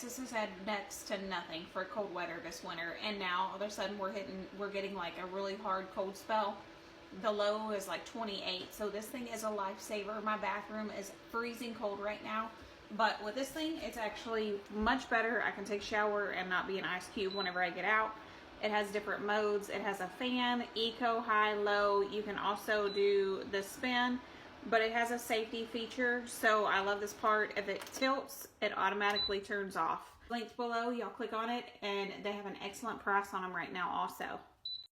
Yes, this has had next to nothing for cold weather this winter, and now all of a sudden we're getting like a really hard cold spell. The low is like 28, so this thing is a lifesaver. My bathroom is freezing cold right now, but with this thing, it's actually much better. I can take a shower and not be an ice cube whenever I get out. It has different modes. It has a fan, eco, high, low. You can also do the spin, but it has a safety feature, so I love this part. If it tilts, it automatically turns off. Links below, y'all click on it, and they have an excellent price on them right now also.